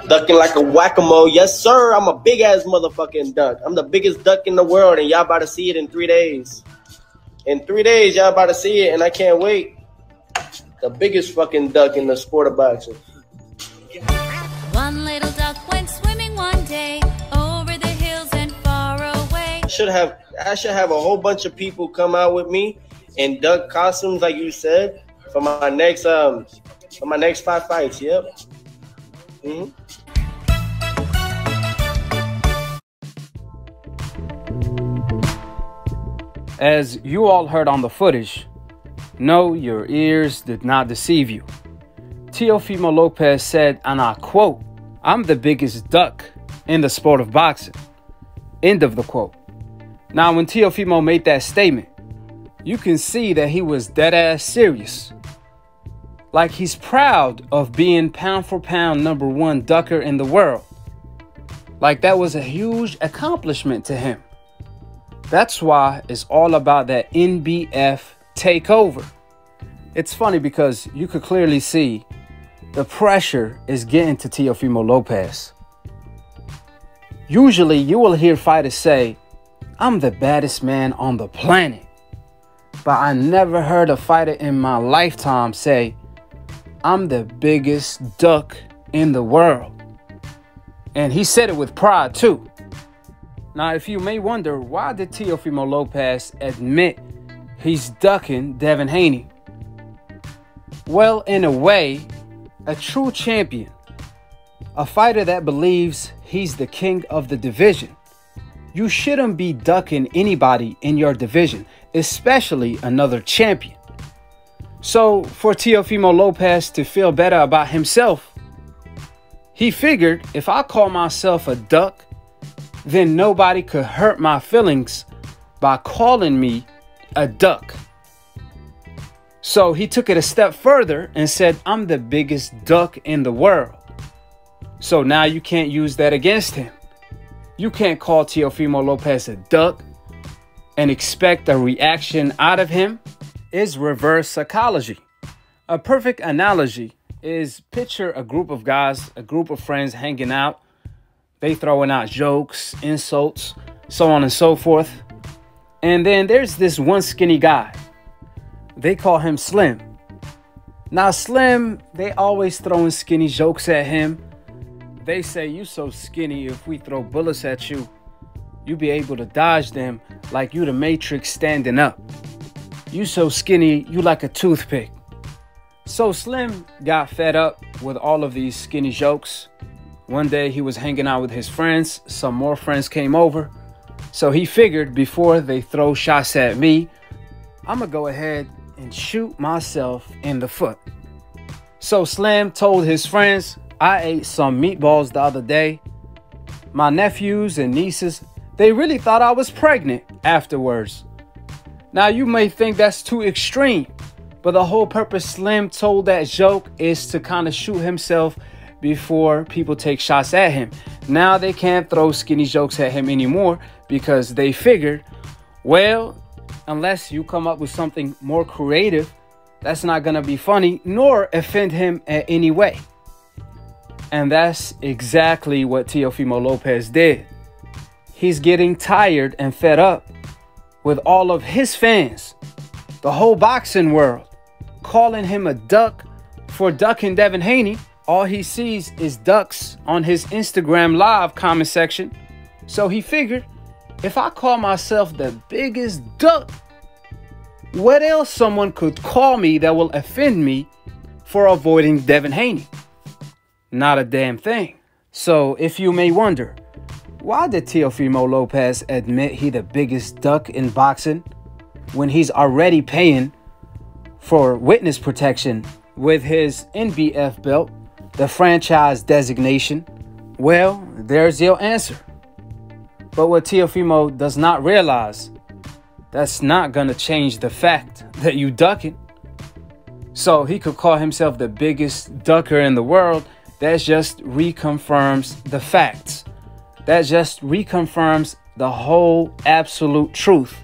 Ducking like a whack-a-mole. Yes, sir. I'm a big-ass motherfucking duck. I'm the biggest duck in the world, and y'all about to see it in 3 days. In 3 days, y'all about to see it, and I can't wait. The biggest fucking duck in the sport of boxing. One little duck went swimming one day over the hills and far away. I should have a whole bunch of people come out with me in duck costumes, like you said, for my next 5 fights. Yep. Mm-hmm. As you all heard on the footage, no, your ears did not deceive you. Teofimo Lopez said, and I quote, "I'm the biggest duck in the sport of boxing." End of the quote. Now, when Teofimo made that statement, you can see that he was dead ass serious. Like he's proud of being pound for pound #1 ducker in the world. Like that was a huge accomplishment to him. That's why it's all about that NBF takeover. It's funny because you could clearly see the pressure is getting to Teofimo Lopez. Usually you will hear fighters say, "I'm the baddest man on the planet." But I never heard a fighter in my lifetime say, "I'm the biggest duck in the world." And he said it with pride too. Now, if you may wonder, why did Teofimo Lopez admit he's ducking Devin Haney? Well, in a way, a true champion, a fighter that believes he's the king of the division, you shouldn't be ducking anybody in your division, especially another champion. So for Teofimo Lopez to feel better about himself, he figured if I call myself a duck, then nobody could hurt my feelings by calling me a duck. So he took it a step further and said, "I'm the biggest duck in the world." So now you can't use that against him. You can't call Teofimo Lopez a duck and expect a reaction out of him. Is reverse psychology. A perfect analogy is picture a group of guys, a group of friends hanging out. They throwing out jokes, insults, so on and so forth. And then there's this one skinny guy. They call him Slim. Now Slim, they always throwing skinny jokes at him. They say, "You so skinny, if we throw bullets at you, you be able to dodge them like you the Matrix standing up. You so skinny, you like a toothpick." So Slim got fed up with all of these skinny jokes. One day he was hanging out with his friends. Some more friends came over. So he figured before they throw shots at me, I'm going to go ahead and shoot myself in the foot. So Slim told his friends, "I ate some meatballs the other day. My nephews and nieces, they really thought I was pregnant afterwards." Now you may think that's too extreme, but the whole purpose Slim told that joke is to kind of shoot himself before people take shots at him. Now they can't throw skinny jokes at him anymore because they figured, well, unless you come up with something more creative, that's not going to be funny nor offend him in any way. And that's exactly what Teofimo Lopez did. He's getting tired and fed up with all of his fans, the whole boxing world, calling him a duck for ducking Devin Haney. All he sees is ducks on his Instagram live comment section. So he figured, if I call myself the biggest duck, what else someone could call me that will offend me for avoiding Devin Haney? Not a damn thing. So if you may wonder, why did Teofimo Lopez admit he the biggest duck in boxing when he's already paying for witness protection with his NBF belt, the franchise designation? Well, there's your answer. But what Teofimo does not realize, that's not going to change the fact that you ducking. So he could call himself the biggest ducker in the world. That just reconfirms the facts. That just reconfirms the whole absolute truth,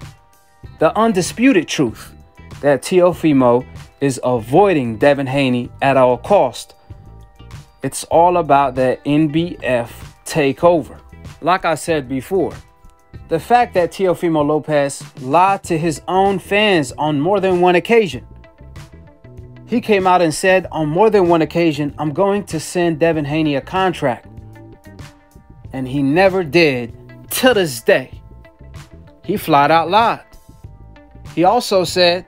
the undisputed truth, that Teofimo is avoiding Devin Haney at all cost. It's all about that NBF takeover. Like I said before, the fact that Teofimo Lopez lied to his own fans on more than one occasion. He came out and said on more than one occasion, I'm going to send Devin Haney a contract. And he never did to this day. He flat out lied. He also said,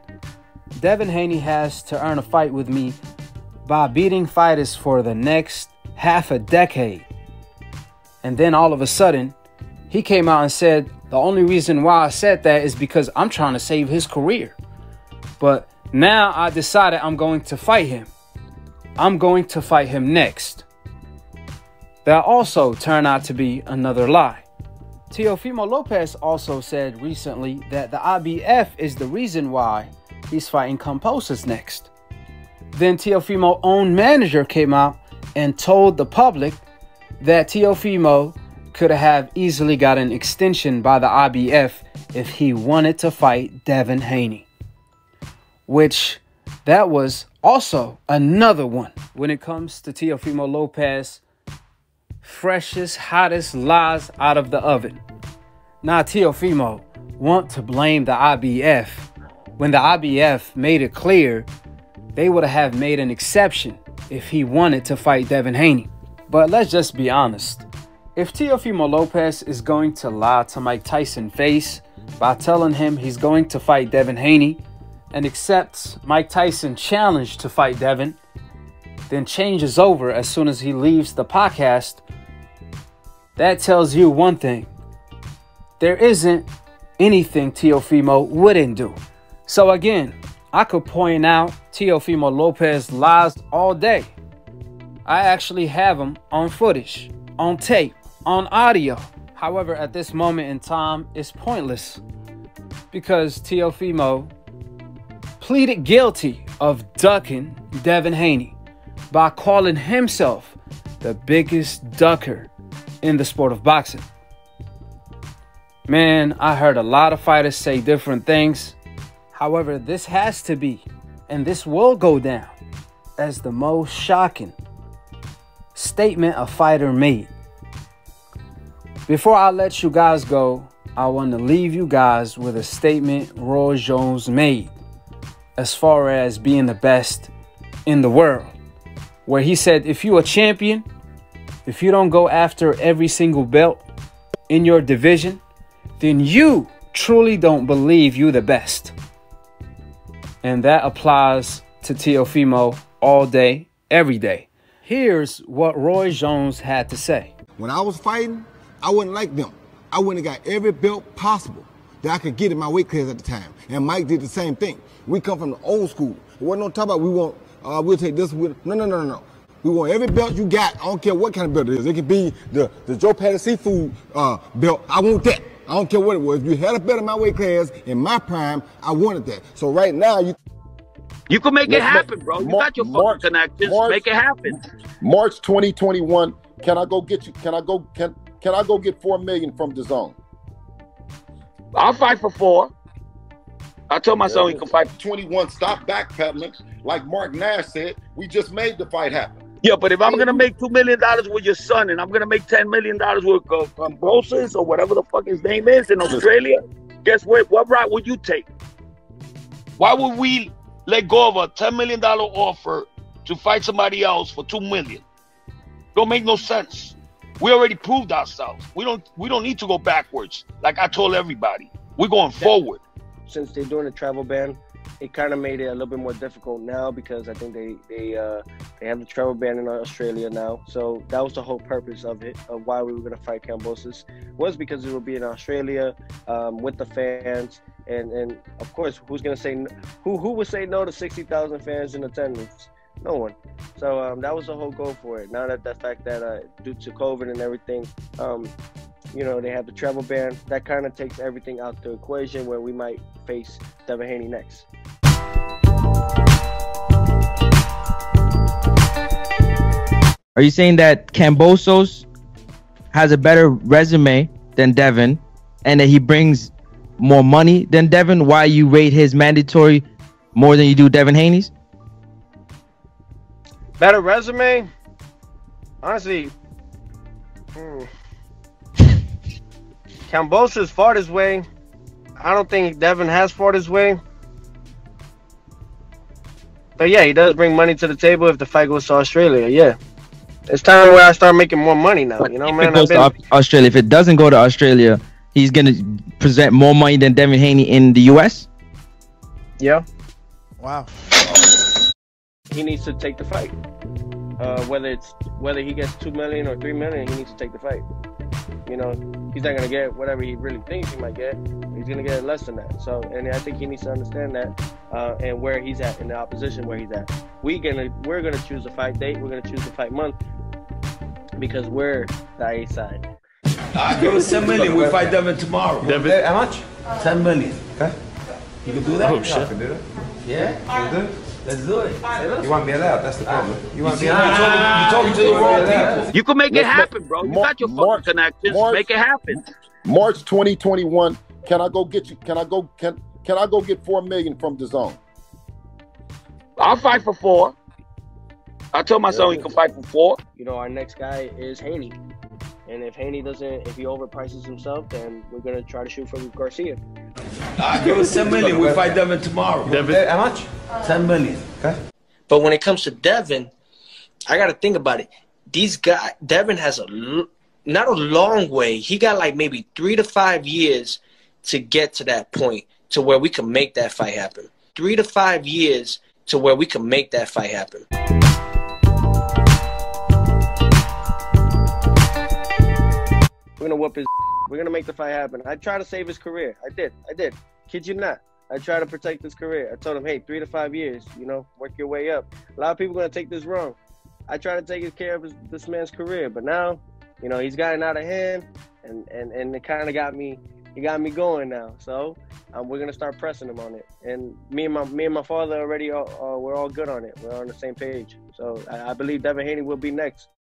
Devin Haney has to earn a fight with me by beating fighters for the next half a decade. And then all of a sudden, he came out and said, the only reason why I said that is because I'm trying to save his career. But now I decided I'm going to fight him. I'm going to fight him next. That also turned out to be another lie. Teofimo Lopez also said recently that the IBF is the reason why he's fighting Kambosos next. Then Teofimo's own manager came out and told the public that Teofimo could have easily got an extension by the IBF if he wanted to fight Devin Haney. Which, that was also another one. When it comes to Teofimo Lopez, freshest, hottest lies out of the oven. Now Teofimo want to blame the IBF when the IBF made it clear they would have made an exception if he wanted to fight Devin Haney. But let's just be honest. If Teofimo Lopez is going to lie to Mike Tyson's face by telling him he's going to fight Devin Haney and accepts Mike Tyson's challenge to fight Devin, then changes over as soon as he leaves the podcast, that tells you one thing. There isn't anything Teofimo wouldn't do. So again, I could point out Teofimo Lopez lies all day. I actually have him on footage, on tape, on audio. However, at this moment in time, it's pointless because Teofimo pleaded guilty of ducking Devin Haney by calling himself the biggest ducker in the sport of boxing. Man, I heard a lot of fighters say different things. However, this has to be, and this will go down as the most shocking statement a fighter made. Before I let you guys go, I want to leave you guys with a statement Roy Jones made as far as being the best in the world, where he said, if you're a champion, if you don't go after every single belt in your division, then you truly don't believe you're the best. And that applies to Teofimo all day, every day. Here's what Roy Jones had to say. When I was fighting, I wasn't like them. I went and got every belt possible that I could get in my weight class at the time. And Mike did the same thing. We come from the old school. It wasn't no talk about we'll take this. No. We want every belt you got. I don't care what kind of belt it is. It could be the Joe Patty Seafood belt. I want that. I don't care what it was. If you had a belt in my weight class, in my prime, I wanted that. So right now, you can make it happen, bro. You got your fucking connections. Make it happen. March 2021. Can I go get you? Can I go get $4 million from DAZN? I'll fight for 4. I told my son he can fight for 21. Stop backpedaling. Like Mark Nash said, we just made the fight happen. Yeah, but if I'm gonna make $2 million with your son, and I'm gonna make $10 million with Kambosos or whatever the fuck his name is in Australia, guess what? What route would you take? Why would we let go of a $10 million offer to fight somebody else for $2 million? Don't make no sense. We already proved ourselves. We don't need to go backwards. Like I told everybody, we're going forward. Since they're doing a travel ban, it kind of made it a little bit more difficult now because I think they have the travel ban in Australia now. So that was the whole purpose of it, of why we were going to fight Kambosos, was because it would be in Australia with the fans. And of course, who's going to say, who would say no to 60,000 fans in attendance? No one. So that was the whole goal for it. Now that the fact that due to COVID and everything, you know, they have the travel ban, that kind of takes everything out the equation where we might face Devin Haney next. Are you saying that Kambosos has a better resume than Devin and that he brings more money than Devin? Why you rate his mandatory more than you do Devin Haney's? Better resume? Honestly, Kambosos fought his way. I don't think Devin has fought his way. But yeah, he does bring money to the table if the fight goes to Australia. Yeah. It's time where I start making more money now. But You know, if man. it goes to Australia, if it doesn't go to Australia, he's gonna present more money than Devin Haney in the US. Yeah. Wow. He needs to take the fight. Whether he gets 2 million or 3 million, he needs to take the fight. You know, he's not gonna get whatever he really thinks he might get. He's gonna get less than that. So, and I think he needs to understand that, and where he's at in the opposition, where he's at. We're gonna choose a fight date. We're gonna choose a fight month because we're the A side. Give us 10 million. We fight Devin tomorrow. Devin, how much? 10 million. Okay. You can do that? Oh shit. I can do that. Yeah. You do? Let's do it. You want me allowed? That's the problem. You want me You're allowed? talking to the wrong people. You can make it happen, bro. You got your fucking connections. Make it happen. March 2021. Can I go get you? Can I go get 4 million from the zone? I'll fight for 4. I told my son he can fight for 4. You know, our next guy is Haney. And if Haney if he overprices himself, then we're gonna try to shoot for Garcia. Give us 10 million. We fight Devin tomorrow. Devin, how much? 10 million. Okay. But when it comes to Devin, I got to think about it. Devin has not a long way. He got like maybe 3 to 5 years to get to that point to where we can make that fight happen. 3 to 5 years to where we can make that fight happen. We're going to whoop his. We're going to make the fight happen. I tried to save his career. I did. Kid you not. I try to protect his career. I told him, hey, 3 to 5 years, you know, work your way up. A lot of people are going to take this wrong. I try to take care of this man's career, but now, you know, he's gotten out of hand, and it kind of got me going now. So we're going to start pressing him on it. And me and my father already, we're all good on it. We're on the same page. So I believe Devin Haney will be next.